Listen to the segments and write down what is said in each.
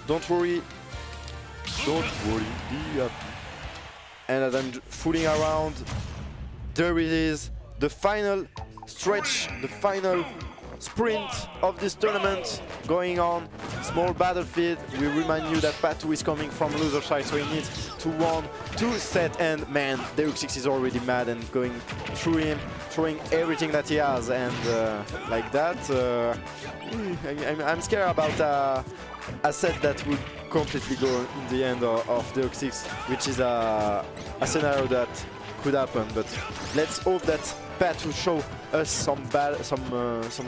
don't worry, be happy. And as I'm fooling around, there it is, the final stretch, the final sprint of this tournament going on. Small battlefield. We remind you that PATOO is coming from loser side, so he needs to win 2 sets. And man, Deox6 is already mad and going through him, throwing everything that he has. And like that, I'm scared about a set that would completely go in the end of Deox6, which is a scenario that could happen. But let's hope that PATOO show us some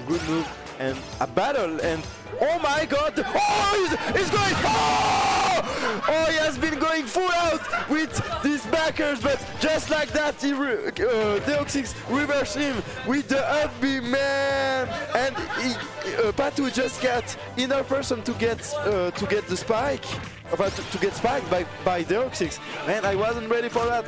good move and a battle. And oh my god, oh, he's going, oh, he has been going full out with these backers, but just like that Deox6 reversed him with the up B, man. And PATOO just got inner person to get the spike, to get spiked by Deox6. Man, I wasn't ready for that.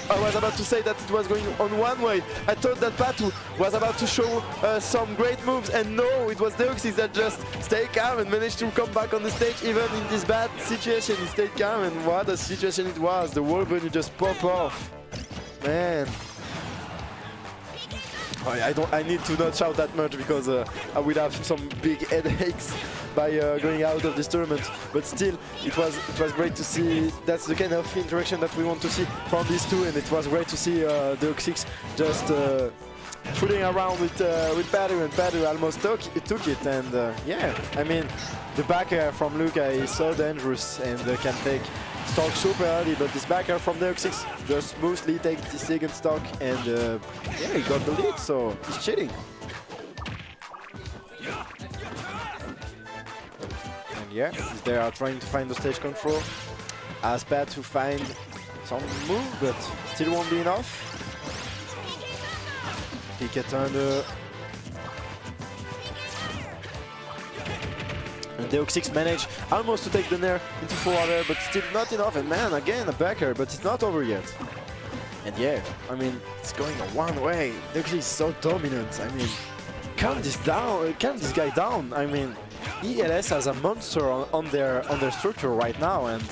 I was about to say that it was going on one way. I thought that PATOO was about to show some great moves, and no, it was Deox6 that just stayed calm and managed to come back on the stage. Even in this bad situation, he stayed calm, and what a situation it was. The wall bunny just pop off. Man. I need to not shout that much because I will have some big headaches by going out of this tournament. But still, it was great to see. That's the kind of interaction that we want to see from these two, and it was great to see Deox6 just fooling around with PATOO, and PATOO almost took it. And yeah, I mean, the back air from Luca is so dangerous and can take stock super early, but this back air from Deox6 just smoothly takes the second stock, and yeah, he got the lead, so he's cheating. And yeah, they are trying to find the stage control. As PATOO find some move, but still won't be enough. He can turn the... And Deox6 managed almost to take the nair into forward air, but still not enough. And man, again, a back air, but it's not over yet. And yeah, I mean, it's going one way. Deox6 is so dominant. I mean, calm this guy down. I mean, eLS has a monster on their structure right now, and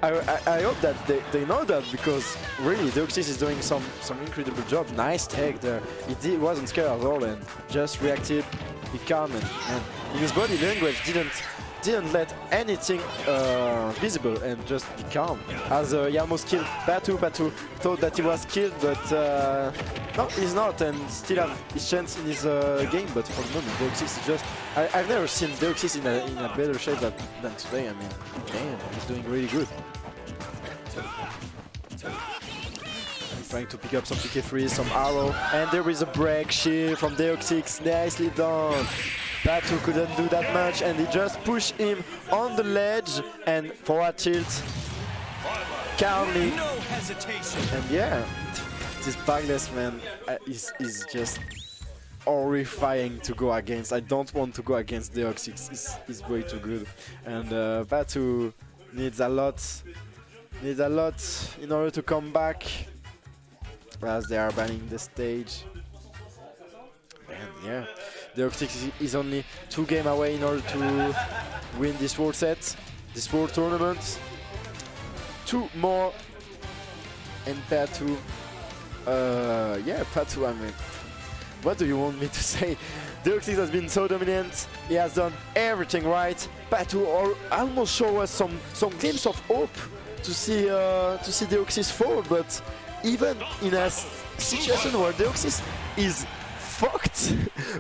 I hope that they know that, because really Deox6 is doing some incredible job. Nice take there. He wasn't scared at all and just reacted. Be calm, and in his body language didn't let anything visible, and just be calm. As he almost killed PATOO. PATOO thought that he was killed, but no, he's not, and still have his chance in his game. But for the moment, Deox6 is just... I've never seen Deox6 in a better shape than today. I mean, damn, he's doing really good. Trying to pick up some PK3, some arrow, and there is a break shield from Deox6, nicely done. PATOO couldn't do that much, and he just pushed him on the ledge and forward tilt calmly. And yeah, this Byleth, man, is just horrifying to go against. I don't want to go against Deox6. He's way too good, and PATOO needs a lot in order to come back, as they are banning the stage. And yeah, Deox6 is only 2 games away in order to win this world set, this world tournament. 2 more, and PATOO, yeah, PATOO, I mean, what do you want me to say? Deox6 has been so dominant, he has done everything right. PATOO almost showed us some glimpse of hope to see Deox6 fall, but even in a situation where Deox6 is fucked,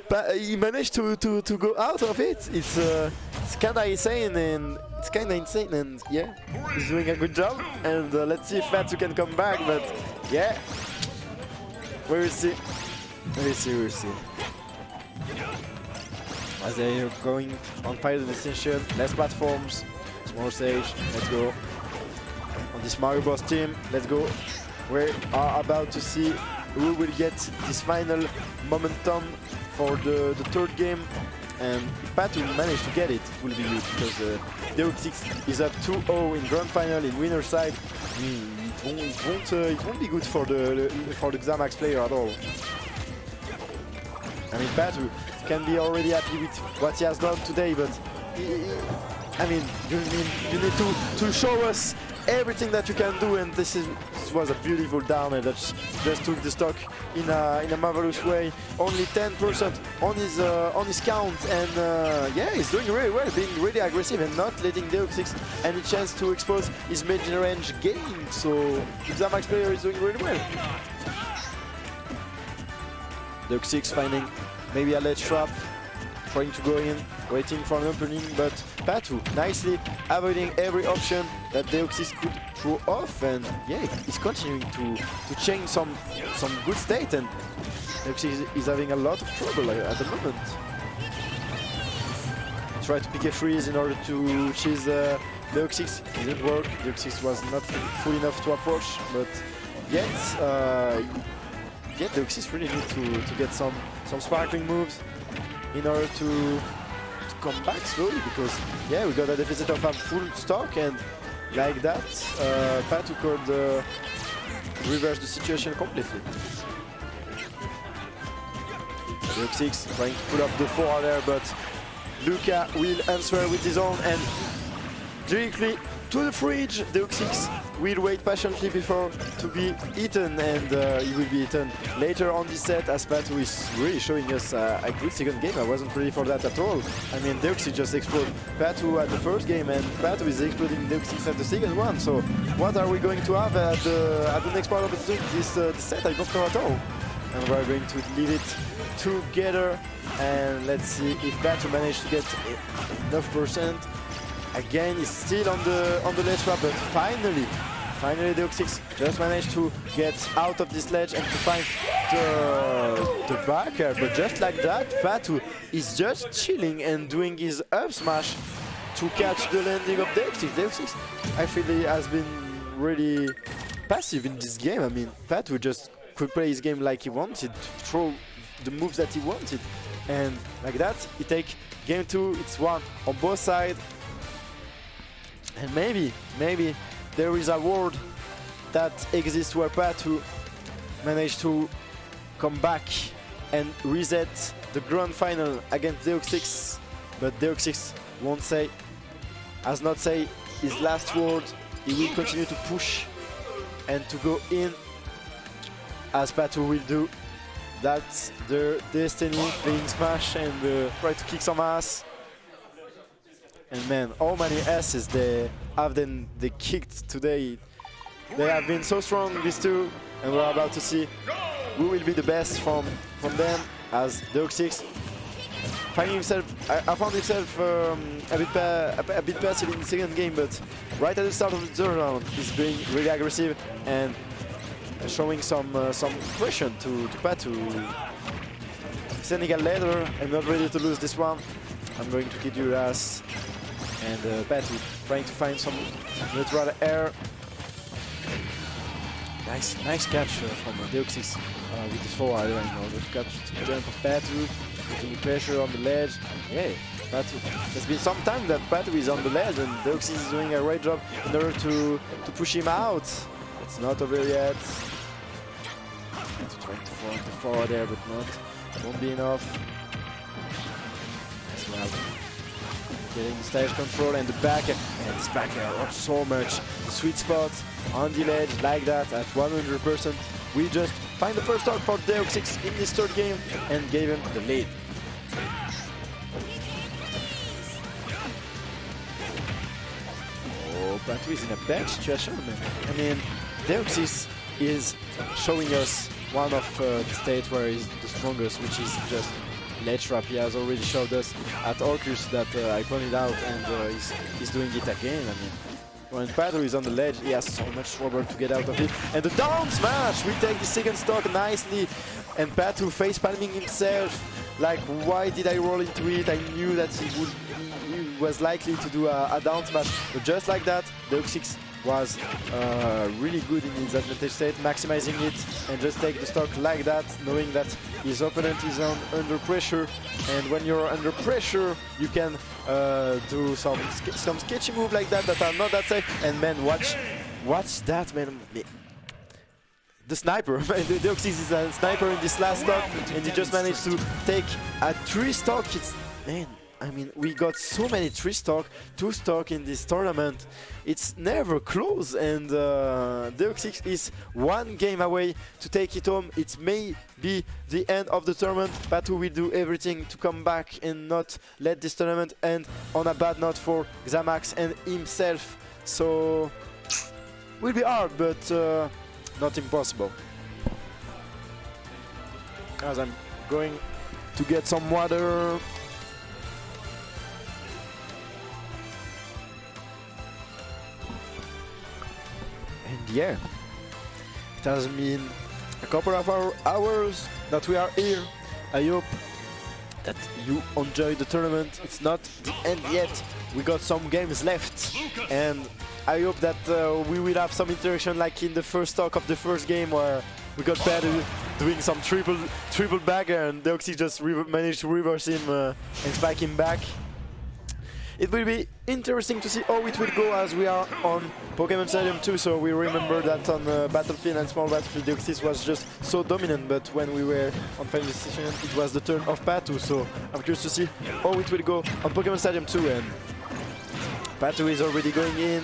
but he managed to go out of it. It's kind of insane, and yeah, he's doing a good job. And let's see if PATOO can come back. But yeah, we will see. We'll see. As they are going on Final Destination, less platforms, small stage. Let's go on this Mario Bros team. Let's go. We are about to see who will get this final momentum for the third game, and if PATOO manage to get it, it will be huge, because Deox6 is up 2-0 in grand final in winner side. It won't be good for the Xamax player at all. I mean, PATOO can be already happy with what he has done today, but I mean, you need to show us everything that you can do, and this was a beautiful downer that just took the stock in a marvelous way. Only 10% on his count, and yeah, he's doing really well, being really aggressive and not letting Deox6 any chance to expose his mid-range game. So Xamax player is doing really well. Deox6 finding maybe a ledge trap, trying to go in, waiting for an opening, but PATOO nicely avoiding every option that Deox6 could throw off, and yeah, he's continuing to change some good state, and Deox6 is having a lot of trouble at the moment. Try to pick a freeze in order to chase Deox6. It didn't work. Deox6 was not full enough to approach, but yet Deox6 really need to get some sparkling moves in order to come back slowly, because yeah, we got a deficit of a full stock, and like that PATOO could reverse the situation completely. Deox6 trying to pull up the 4 there, but Luca will answer with his own, and directly to the fridge. Deox6 will wait patiently before to be eaten, and he will be eaten later on this set, as PATOO is really showing us a good second game. I wasn't ready for that at all. I mean, Deox6 just exploded PATOO at the first game, and PATOO is exploding Deox6 at the second one. So what are we going to have at the next part of this set? I don't know at all. And we're going to leave it together, and let's see if PATOO managed to get enough percent. Again, he's still on the ledge trap, but finally Deox6 just managed to get out of this ledge and to find the backer. But just like that, PATOO is just chilling and doing his up smash to catch the landing of Deox6. Deox6, I feel he has been really passive in this game. I mean, PATOO just could play his game like he wanted, throw the moves that he wanted, and like that, he take game 2. It's 1 on both sides. And maybe there is a world that exists where PATOO managed to come back and reset the grand final against Deox6, but Deox6 has not say his last word. He will continue to push and to go in, as PATOO will do. That's their destiny, playing Smash and try to kick some ass. And man, how many asses they kicked today. They have been so strong, these two, and we're about to see who will be the best from them, as Deox6 finding himself, I found himself a bit passive in the second game, but right at the start of the third round, he's being really aggressive and showing some pressure to PATOO. Sending a ladder. I'm not ready to lose this one. I'm going to kick your ass. And PATOO trying to find some neutral air. Nice catch from Deox6 with his forward. I know the catch the jump of PATOO, putting pressure on the ledge. Yeah, PATOO. There's been some time that PATOO is on the ledge, and Deox6 is doing a great job in order to push him out. It's not over yet. Trying to form the forward there, but won't be enough. As well. Getting the stage control and the back, and this back air so much. The sweet spot on the ledge like that at 100%. We just find the first stock for Deox6 in this third game and gave him the lead. Oh, PATOO is in a bad situation, man. I mean, Deox6 is showing us one of the states where he's the strongest, which is just ledge trap. He has already showed us at Orcus that I pointed out, and he's doing it again. I mean, when PATOO is on the ledge, he has so much trouble to get out of it. And the down smash! We take the second stock nicely, and PATOO face palming himself. Like, why did I roll into it? I knew that he was likely to do a down smash, but just like that, Deox6 was really good in his advantage state, maximizing it, and just take the stock like that, knowing that his opponent is under pressure, and when you're under pressure, you can do some sketchy move like that are not that safe. And man, watch that, man. The sniper, Deox6 is a sniper in this last stock, and he just managed to take a 3 stock. It's, man, I mean, we got so many 3-stock, 2-stock in this tournament. It's never close, and Deox6 is 1 game away to take it home. It may be the end of the tournament. PATOO will do everything to come back and not let this tournament end on a bad note for Xamax and himself. So, will be hard, but not impossible. As I'm going to get some water. And yeah, it has been a couple of hours that we are here. I hope that you enjoyed the tournament. It's not the end yet. We got some games left, and I hope that we will have some interaction like in the first talk of the first game, where we got PATOO doing some triple bagger and Deox6 just managed to reverse him and spike him back. It will be interesting to see how it will go, as we are on Pokémon Stadium 2, so we remember that on Battlefield and Small Battlefield Deox6 was just so dominant, but when we were on Final Destination it was the turn of PATOO, so I'm curious to see how it will go on Pokémon Stadium 2. And PATOO is already going in,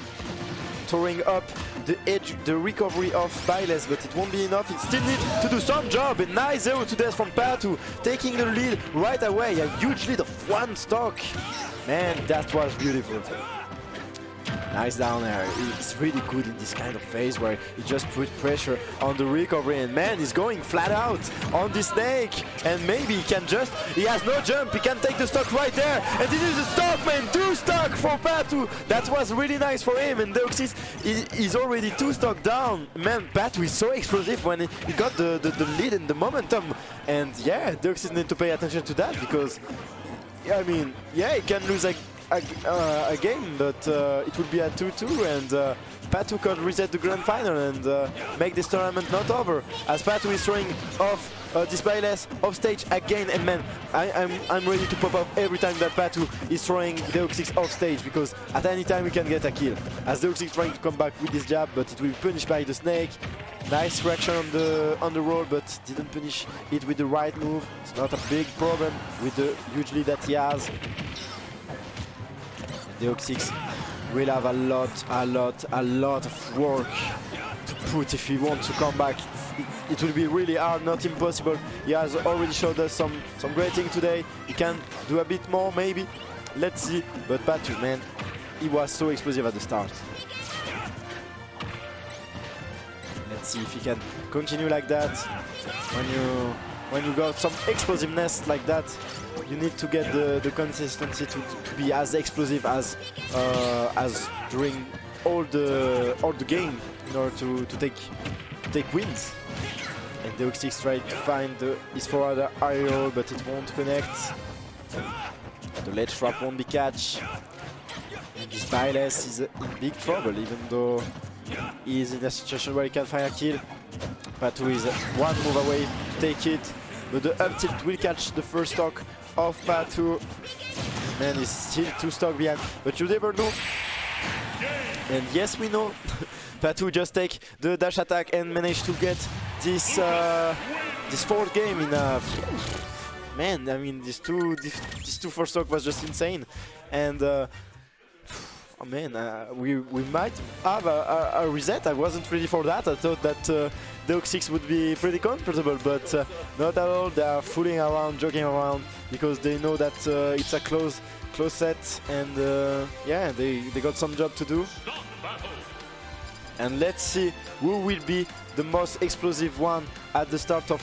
throwing up the edge, the recovery of Byleth, but it won't be enough. It still needs to do some job. A nice 0 to death from PATOO, taking the lead right away. A huge lead of 1 stock. Man, that was beautiful. Nice down air. It's really good in this kind of phase where he just put pressure on the recovery, and man, he's going flat out on the snake, and maybe he has no jump, he can take the stock right there, and this is a stock, man, 2 stock for PATOO. That was really nice for him, and Deox6 is already 2 stock down. Man, PATOO is so explosive when he got the lead and the momentum, and yeah, Deox6 need to pay attention to that, because I mean, yeah, he can lose a game, but it will be a 2-2, and PATOO can reset the grand final and make this tournament not over, as PATOO is throwing off this Byleth off stage again. And man, I'm ready to pop off every time that PATOO is throwing Deox6 off stage, because at any time we can get a kill, as Deox6 trying to come back with this jab, but it will be punished by the snake. Nice reaction on the roll, but didn't punish it with the right move. It's not a big problem with the huge lead that he has. Deox6 will have a lot of work to put if he wants to come back. It will be really hard, not impossible. He has already showed us some great things today. He can do a bit more, maybe. Let's see. But PATOO, man, he was so explosive at the start. Let's see if he can continue like that. When you got some explosiveness like that, you need to get the consistency to be as explosive as during all the game in order to take wins. And Deox6 tried to find his forward aerial, but it won't connect. The ledge trap won't be catch. And this Byleth is in big trouble, even though he is in a situation where he can find a kill. PATOO is 1 move away to take it, but the up tilt will catch the first stock of PATOO. Man, he's still 2 stock behind, but you never know. And yes, we know. PATOO just take the dash attack and manage to get this 4th game in a... Man, I mean, these two first stock was just insane. And oh man, we might have a reset. I wasn't ready for that. I thought that Deox6 would be pretty comfortable, but not at all. They are fooling around, joking around, because they know that it's a close set, and yeah, they got some job to do. And let's see who will be the most explosive one at the start of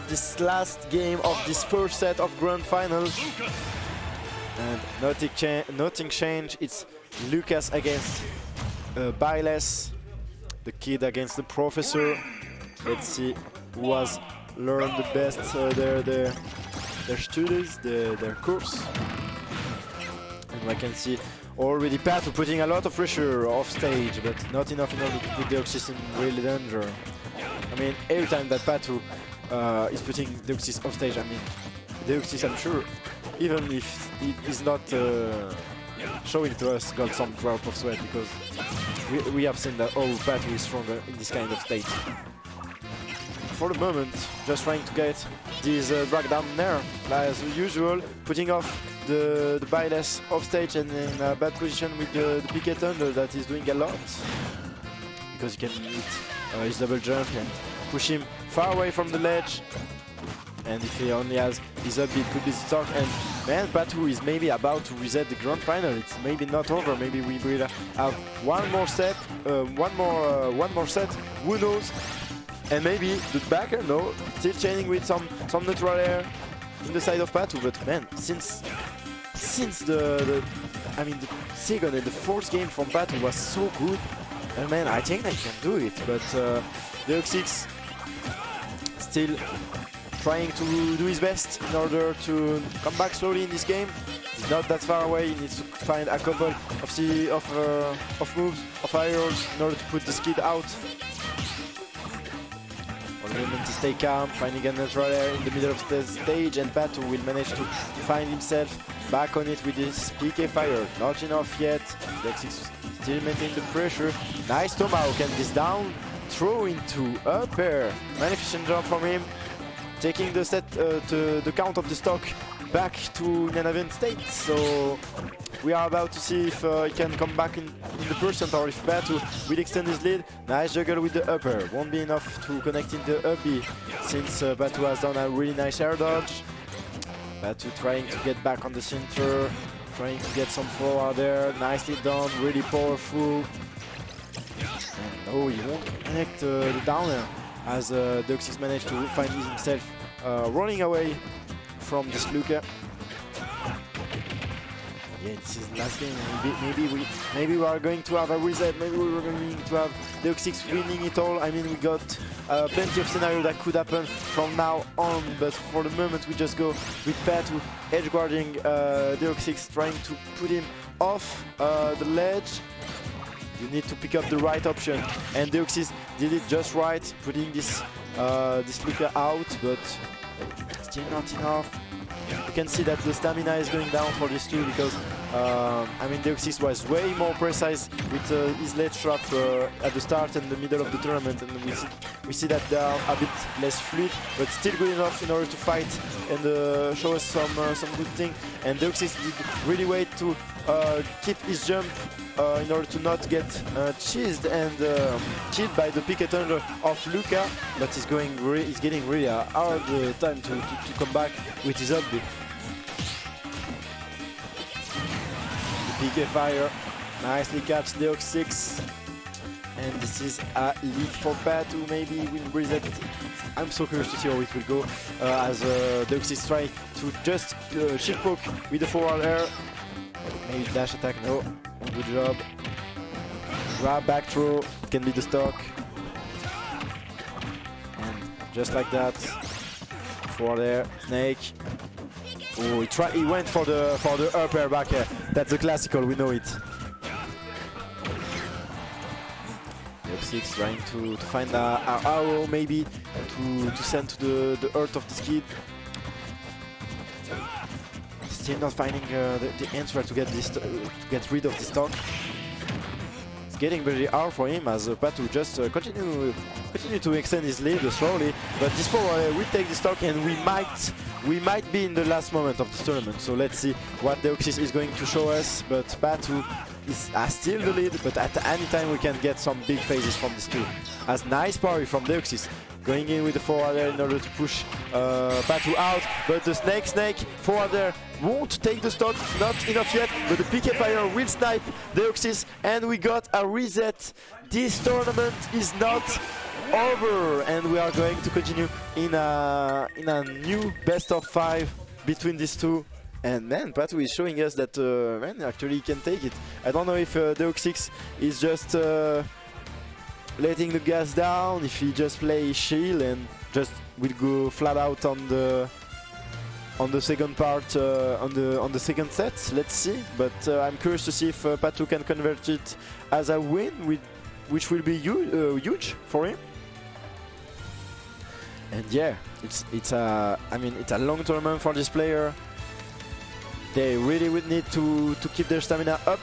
this last game of this first set of grand finals. And nothing changed. It's Lucas against Byleth, the kid against the professor. Let's see who has learned the best their studies, their course. And I can see already PATOO putting a lot of pressure off stage, but not enough in order to put Deox6 in really danger. I mean, every time that PATOO is putting Deox6 off stage, I mean, Deox6, I'm sure, even if he is not showing to us, got some drop of sweat, because we have seen that PATOO is stronger in this kind of state. For the moment, just trying to get this drag down there, as usual, putting off the Byleth off stage and in a bad position with the picket under that is doing a lot. Because he can hit his double jump and push him far away from the ledge. And if he only has his up, it could be stuck. And man, PATOO is maybe about to reset the grand final. It's maybe not over. Maybe we will have one more set. One more set. Who knows? And maybe the backer, no, still chaining with some neutral air in the side of PATOO. But man, since the second and the fourth game from PATOO was so good, man, I think they can do it. But Deox6 still trying to do his best in order to come back slowly in this game. He's not that far away. He needs to find a couple of moves, of aerials in order to put the skid out. For the moment to stay calm, finding a neutral air in the middle of the stage, and PATOO will manage to find himself back on it with his PK fire. Not enough yet. Deox6 still maintaining the pressure. Nice tomahawk, and this down throw into up air. Magnificent jump from him. Taking the set to the count of the stock back to an event state. So we are about to see if he can come back in the percent or if PATOO will extend his lead. Nice juggle with the upper. Won't be enough to connect in the up B since PATOO has done a really nice air dodge. PATOO trying to get back on the center, trying to get some forward there. Nicely done, really powerful. And oh, he won't connect the downer, as Deox6 managed to find himself running away from this Luca. Yeah, this is the last game. Maybe we are going to have a reset. Maybe we are going to have Deox6 winning it all. I mean, we got plenty of scenarios that could happen from now on, but for the moment we just go with PATOO edgeguarding Deox6, trying to put him off the ledge. You need to pick up the right option, and Deox6 did it just right, putting this Luca out, but still not enough. You can see that the stamina is going down for these two because I mean, Deox6 was way more precise with his ledge trap at the start and the middle of the tournament, and we see that they are a bit less fluid, but still good enough in order to fight and show us some good thing. And Deox6 did really wait to keep his jump in order to not get cheesed and killed by the picket under of Luca, but he's getting really a hard time to come back with his up B. The PK fire, nicely catch Deox6, and this is a lead for PATOO. Maybe we'll reset it. I'm so curious to see how it will go as Deox6 try to just shield poke with the forward air. Maybe dash attack, no. Good job. Grab back throw, it can be the stock. And just like that, forward air, snake. Oh, he went for the up air back air. That's a classical, we know it. Deox6 trying to find a arrow maybe to send to the earth of the skid. Still not finding the answer to get rid of the stock. It's getting very hard for him as PATOO just continue to extend his lead slowly. But this forward will take the stock, and we might be in the last moment of this tournament. So let's see what Deox6 is going to show us. But PATOO is still the lead, but at any time we can get some big phases from these two. As nice parry from Deox6. Going in with the forward air in order to push PATOO out, but the snake forward air won't take the stock, not enough yet, but the PK fire will snipe Deox6, and we got a reset. This tournament is not over, and we are going to continue in a new best of 5 between these two. And man, PATOO is showing us that man, actually he can take it. I don't know if Deox6 is just letting the gas down, if he just plays shield and just will go flat out on the second part, on the second set. Let's see. But I'm curious to see if PATOO can convert it as a win, which will be huge for him. And yeah, it's a long tournament for this player. They really would need to keep their stamina up.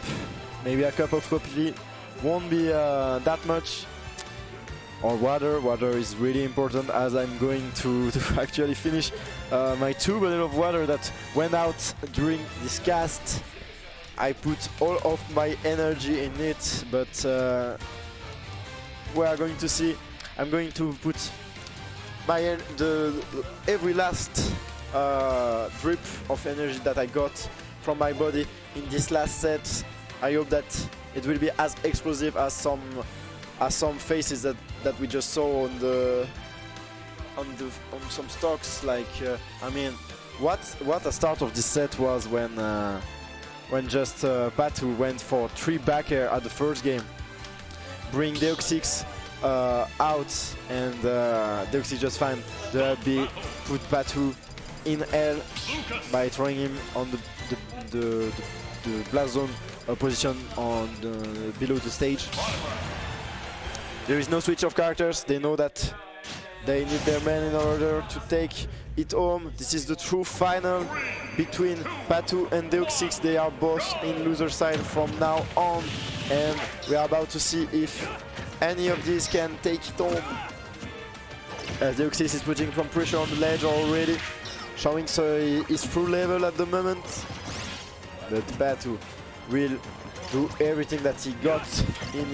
Maybe a cup of coffee won't be that much. or water. Water is really important, as I'm going to actually finish my 2 bottles of water that went out during this cast. I put all of my energy in it, but we are going to see. I'm going to put my every last drip of energy that I got from my body in this last set. I hope that it will be as explosive as some faces that we just saw on some stocks. Like I mean, what a start of this set was when just PATOO went for 3 back air at the first game, bring Deox6 out, and Deox6 just find the B, put PATOO in L by throwing him on the blast zone position on below the stage. There is no switch of characters. They know that they need their man in order to take it home. This is the true final between PATOO and Deox6. They are both in loser side from now on, and we are about to see if any of these can take it home. As Deox6 is putting some pressure on the ledge already, showing his full level at the moment. But PATOO will do everything that he got in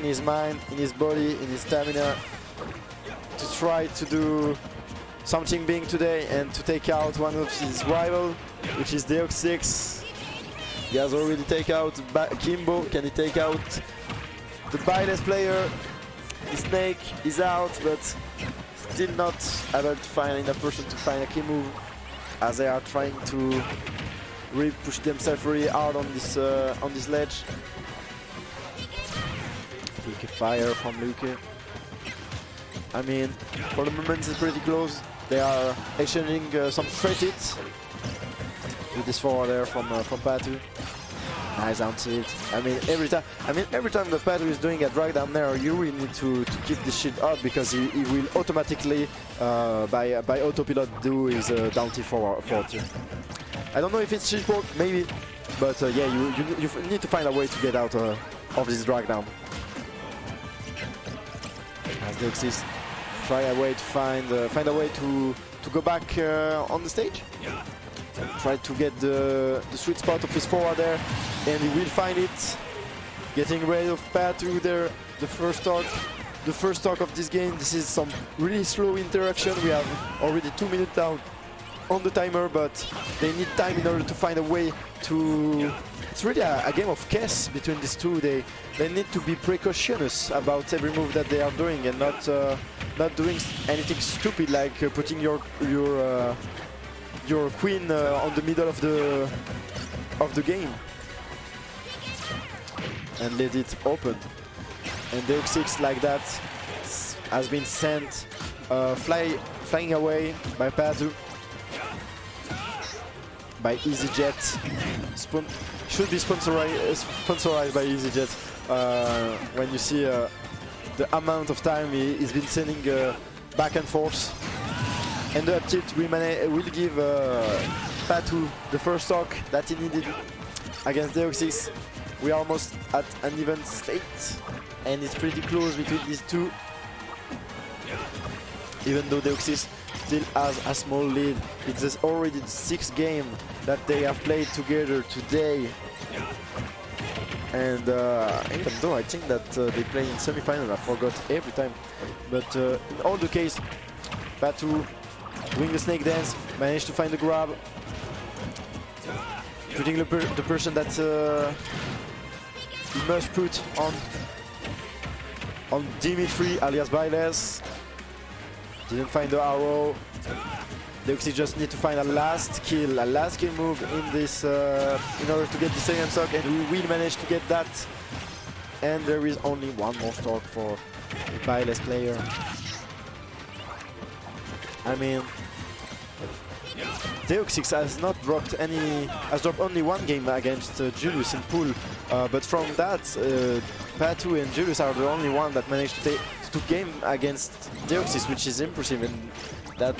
his mind, in his body, in his stamina, to try to do something big today and to take out one of his rivals, which is Deox6. He has already taken out Kimbo. Can he take out the Byleth player? The Snake is out, but still not able to find enough person to find a key move, as they are trying to really push themselves really hard on this ledge. Luke fire from Luke. I mean, for the moment it's pretty close. They are exchanging some straight hits with this forward there from PATOO. Nice down tilt. I mean, every time the PATOO is doing a drag down there, you really need to keep this shit up, because he will automatically by autopilot do his down tilt forward tilt. I don't know if it's cheat work, maybe, but yeah, you need to find a way to get out of this drag down. As Deox6 try a way to find a way to go back on the stage. Try to get the sweet spot of his forward there, and he will find it. Getting rid of PATOO there, the first stock of this game. This is some really slow interaction. We have already 2 minutes down on the timer, but they need time in order to find a way to... It's really a game of chess between these two. They need to be precautious about every move that they are doing, and not doing anything stupid like putting your queen on the middle of the game and let it open. And Deox6 like that has been sent flying away by PATOO, by EasyJet. Should be sponsorized by EasyJet. When you see the amount of time he's been sending back and forth. And the up tilt will give PATOO the first stock that he needed against Deox6. We are almost at an even state, and it's pretty close between these two. Even though Deox6 still has a small lead, it's already the 6th game that they have played together today. And even though I think that they play in semi-final, I forgot every time. But in all the case, PATOO doing the snake dance, managed to find the grab, putting the person that he must put on Dimitri alias Byleth. Didn't find the arrow. Deox6 just need to find a last kill move in this in order to get the second stock, and we will manage to get that. And there is only one more stock for the Byleth player. I mean, Deox6 has dropped only one game against Julius in pool, but from that, PATOO and Julius are the only one that managed to game against Deox6, which is impressive, and that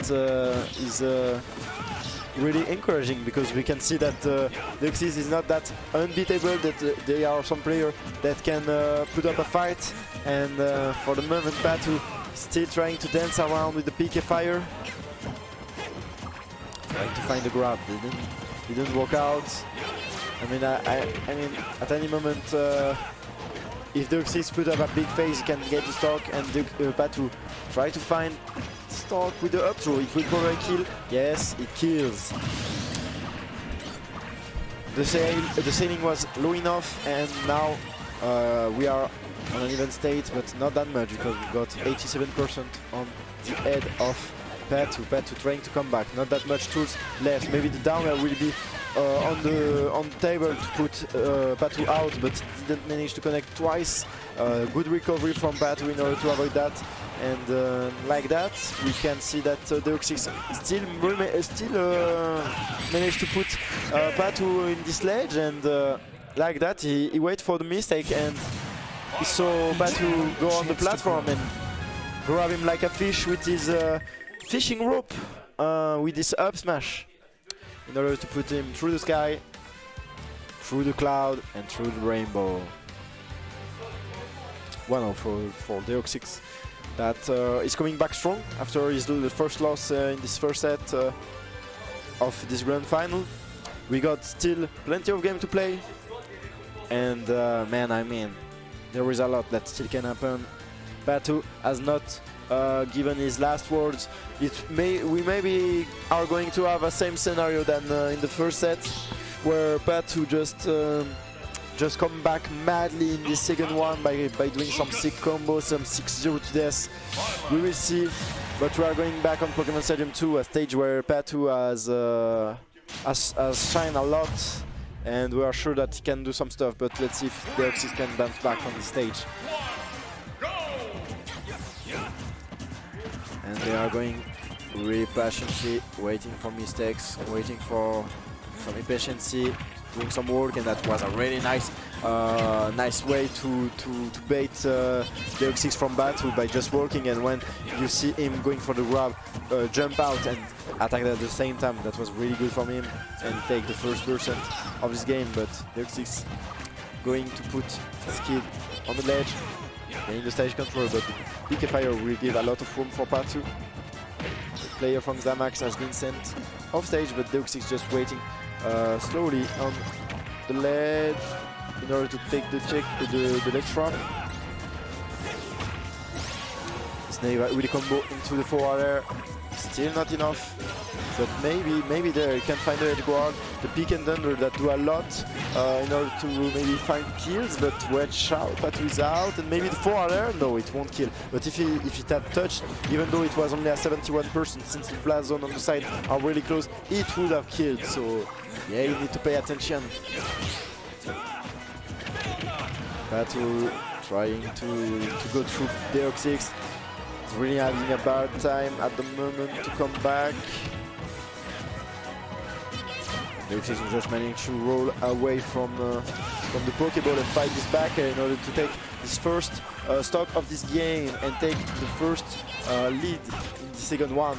really encouraging because we can see that Deox6 is not that unbeatable, that there are some players that can put up a fight, and for the moment PATOO still trying to dance around with the PK fire. Trying to find the grab, didn't work out. I mean, I mean, at any moment, if Deox6 put up a big face, he can get the stock, and PATOO try to find stock with the up throw. It will probably kill. Yes, it kills. The sailing was low enough, and now we are on an even state, but not that much because we got 87% on the head of PATOO. PATOO trying to come back. Not that much tools left. Maybe the down air will be on the table to put PATOO out, but didn't manage to connect twice. Good recovery from PATOO in order to avoid that, and like that we can see that Deox6 still managed to put PATOO in this ledge, and like that he waited for the mistake, and he saw PATOO go on the platform and grab him like a fish with his fishing rope with this up smash in order to put him through the sky, through the cloud, and through the rainbow. 1-0 for Deox6. That is coming back strong after his first loss in this first set of this grand final. We got still plenty of game to play, and man, I mean, there is a lot that still can happen. PATOO has not given his last words. We maybe are going to have a same scenario than in the first set, where PATOO just come back madly in the second one by doing some sick combos, some 6-0 to death. We will see, but we are going back on Pokemon Stadium 2, a stage where PATOO has shined a lot, and we are sure that he can do some stuff, but let's see if Deox6 can bounce back on the stage. And they are going really patiently, waiting for mistakes, waiting for some efficiency, doing some work, and that was a really nice way to bait Deox6 from PATOO by just working, and when you see him going for the grab, jump out and attack at the same time, that was really good from him, and take the first percent of this game. But Deox6 going to put his kid on the ledge, getting the stage control, but the PK fire will give a lot of room for PATOO. The player from Zamax has been sent off stage, but Deox6 just waiting slowly on the ledge in order to take the ledge trap. Snake really combo into the forward air, still not enough, but maybe there you can find the edge guard, the peak and thunder that do a lot in order to maybe find kills, but watch out, PATOO is out, and maybe the forward air, no, it won't kill, but if it had touched, even though it was only a 71%, since the blast zone on the side are really close, it would have killed. So yeah, you need to pay attention. PATOO trying to go through Deox6. He's really having a bad time at the moment to come back. Deox6 is just managing to roll away from the Pokeball and fight this back in order to take his first stock of this game and take the first lead in the second one.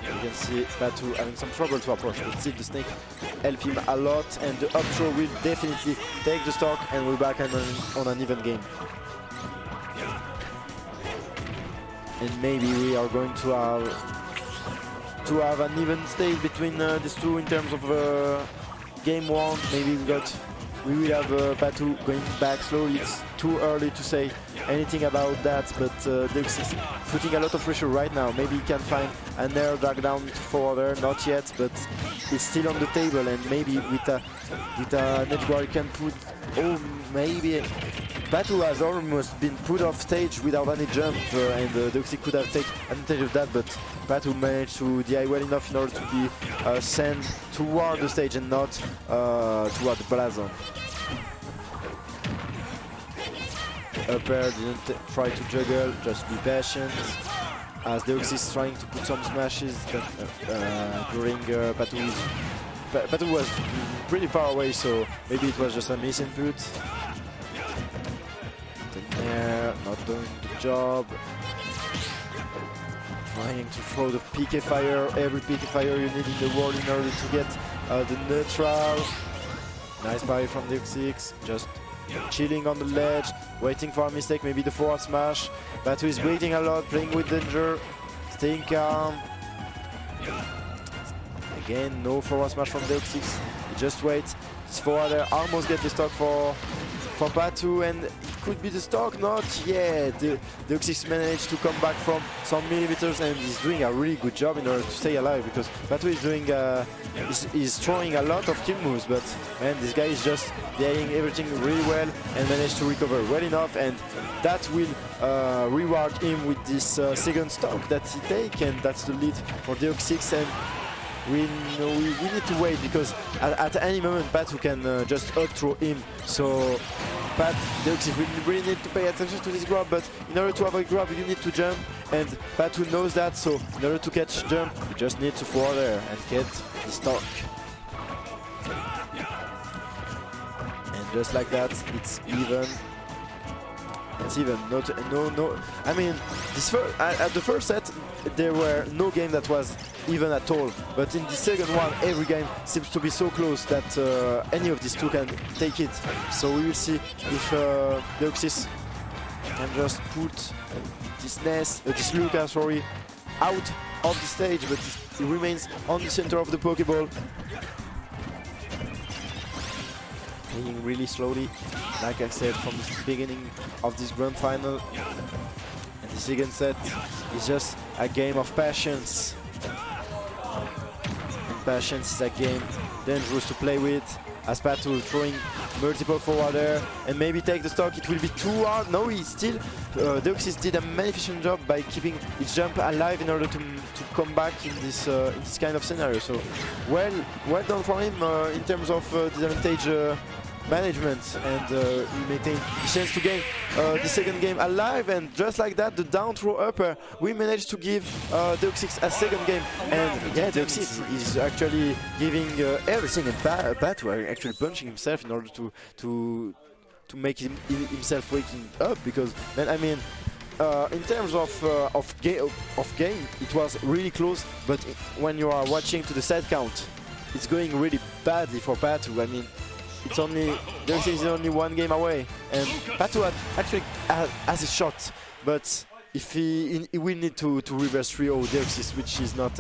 You can see PATOO having some trouble to approach, but still the snake help him a lot, and the up throw will definitely take the stock, and we're back on an even game. And maybe we are going to have an even stage between these two in terms of game one. Maybe we will have PATOO going back slowly. It's too early to say anything about that, but Deox6 is putting a lot of pressure right now. Maybe he can find an air drag down to forward air, not yet, but it's still on the table, and maybe with an edge guard can put, oh, maybe PATOO has almost been put off stage without any jump, and Deox6 could have taken advantage of that, but PATOO managed to DI well enough in order to be sent toward the stage and not toward the blast zone. Up air, didn't try to juggle, just be patient. As Deox6 is trying to put some smashes during PATOO was pretty far away, so maybe it was just a misinput. There, not doing the job. Trying to throw the PK fire, every PK fire you need in the world in order to get the neutral. Nice parry from Deox6, just chilling on the ledge, waiting for a mistake, maybe the forward smash. PATOO is waiting a lot, playing with danger, staying calm. Again, no forward smash from Deox6. He just waits. This forward there almost get the stock for PATOO, and it could be the stock, not yet. Deox6 managed to come back from some millimeters, and he's doing a really good job in order to stay alive, because PATOO is doing is throwing a lot of kill moves, but man, this guy is just doing everything really well and managed to recover well enough, and that will reward him with this second stock that he take, and that's the lead for Deox6. And we need to wait, because at any moment PATOO can just up throw him. So Deox6 really need to pay attention to this grab, but in order to have a grab you need to jump, and PATOO knows that, so in order to catch jump you just need to forward there and get the stock. And just like that, it's even. It's even. No. I mean, at the first set there were no game that was even at all, but in the second one every game seems to be so close that any of these two can take it. So we will see if Deox6 can just put this Luca, sorry, out of the stage, but he remains on the center of the Pokeball. Playing really slowly, like I said from the beginning of this grand final. And the second set is just a game of patience. And patience is a game dangerous to play with, as PATOO throwing multiple forward there and maybe take the stock. It will be too hard. No, he still Deox6 did a magnificent job by keeping his jump alive in order to come back in this kind of scenario. So well done for him in terms of disadvantage management, and he maintained the chance to gain the second game alive. And just like that, the down throw upper, we managed to give Deox6 a second game. And yeah, Deox6 is actually giving everything, and PATOO actually punching himself in order to make himself waking up, because man, I mean, in terms of game, it was really close, but when you are watching to the set count, it's going really badly for PATOO. I mean, Deox6 is only one game away, and PATOO actually has a shot, but if he will need to reverse 3-0 Deox6, which is not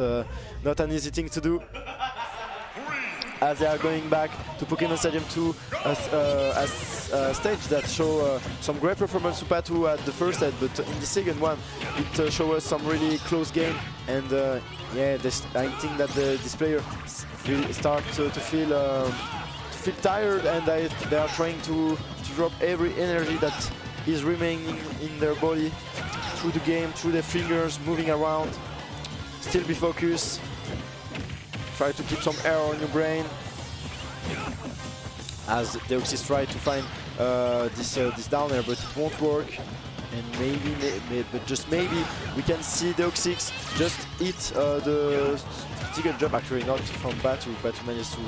an easy thing to do, as they are going back to Pokemon Stadium 2, a stage that show some great performance to PATOO at the first set, but in the second one it show us some really close game. And yeah, I think that this player start to feel tired, and they are trying to drop every energy that is remaining in their body through the game, through their fingers, moving around. Still be focused. Try to keep some air on your brain, as Deox6 try to find this down air, but it won't work. And but just maybe we can see Deox6 just hit the ticket jump, actually not from PATOO. PATOO managed to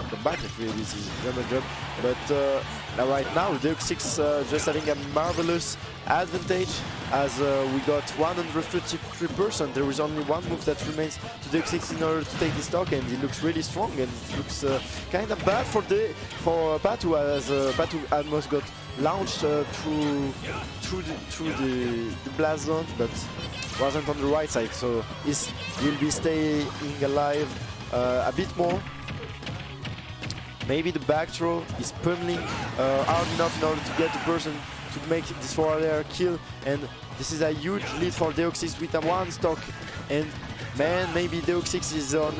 come back actually with his normal jump, but right now Deox6 just having a marvelous advantage, as we got 153%. There is only one move that remains to Deox6 in order to take the stock, and he looks really strong, and it looks kind of bad for PATOO, as PATOO almost got launched through the blast zone, but wasn't on the right side, so he will be staying alive a bit more. Maybe the back throw is pummeling hard enough in order to get the person to make this forward air kill, and this is a huge lead for Deox6 with a one stock. And man, maybe Deox6 is on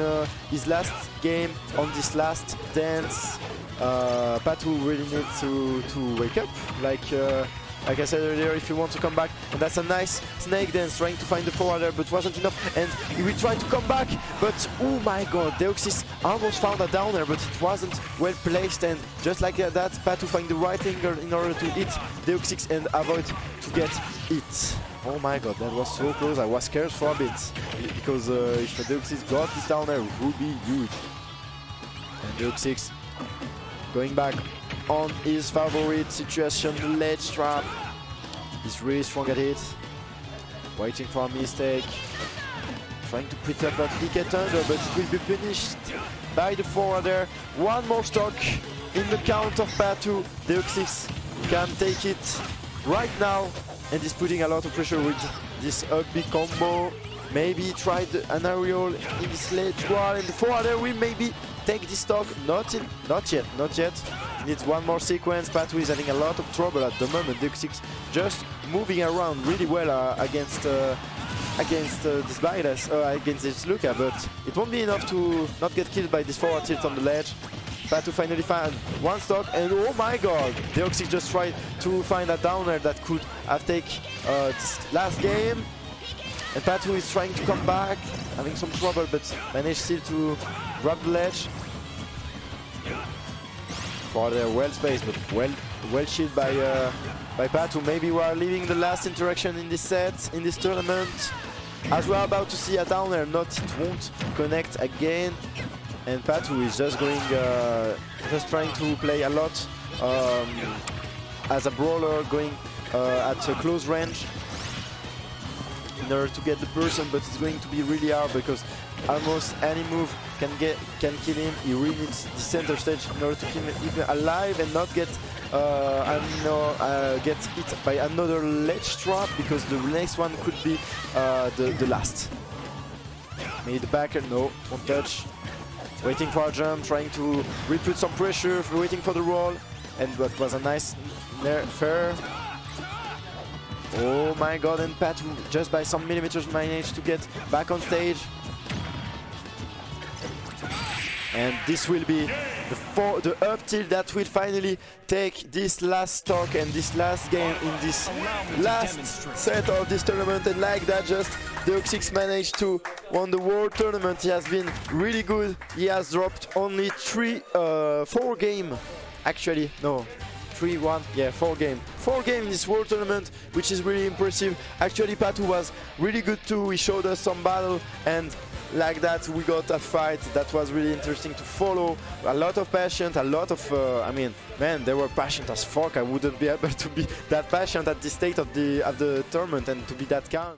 his last game, on this last dance. PATOO really needs to wake up, like I said earlier, if you want to come back. And that's a nice snake dance, trying to find the forward air, but wasn't enough, and he will try to come back, but oh my god, Deox6 almost found a down air, but it wasn't well placed, and just like that, PATOO find the right angle in order to hit Deox6 and avoid to get hit. Oh my god, that was so close. I was scared for a bit, because if Deox6 got this down air, it would be huge. And Deox6 going back on his favorite situation, ledge trap. He's really strong at it. Waiting for a mistake. Trying to put up a ticket under, but it will be finished by the forwarder. One more stock in the count of PATOO. Deox6 can take it right now and is putting a lot of pressure with this upbeat combo. Maybe tried an aerial in the sledge wall, and the forwarder will maybe take this stock. Not yet. Needs one more sequence. PATOO is having a lot of trouble at the moment. Deox6 just moving around really well against this Byleth, against this Luca, but it won't be enough to not get killed by this forward tilt on the ledge. PATOO finally found one stock, and oh my god, Deox6 just tried to find a downer that could have taken this last game. And PATOO is trying to come back, having some trouble, but managed still to grab the ledge. For their well spaced, but well shielded by PATOO. Maybe we are leaving the last interaction in this set, in this tournament. As we are about to see a downer, it won't connect again. And PATOO is just going, just trying to play a lot as a brawler, going at a close range in order to get the person, but it's going to be really hard because almost any move can kill him. He really needs the center stage in order to keep him alive and not get get hit by another ledge trap, because the next one could be the last. Maybe the backer, no, won't touch. Waiting for a jump, trying to re-put some pressure, waiting for the roll, and that was a nice fair. Oh my god, and PATOO just by some millimeters managed to get back on stage. And this will be the up tilt that will finally take this last stock and this last game in this last set of this tournament. And like that, just Deox6 managed to win the world tournament. He has been really good. He has dropped only 4 game. Actually, no. 3-1, yeah, 4 game in this world tournament, which is really impressive. Actually, PATOO was really good too. He showed us some battle, and like that we got a fight that was really interesting to follow. A lot of passion, a lot of I mean, man, they were passionate as fuck. I wouldn't be able to be that passionate at this state of the tournament and to be that calm.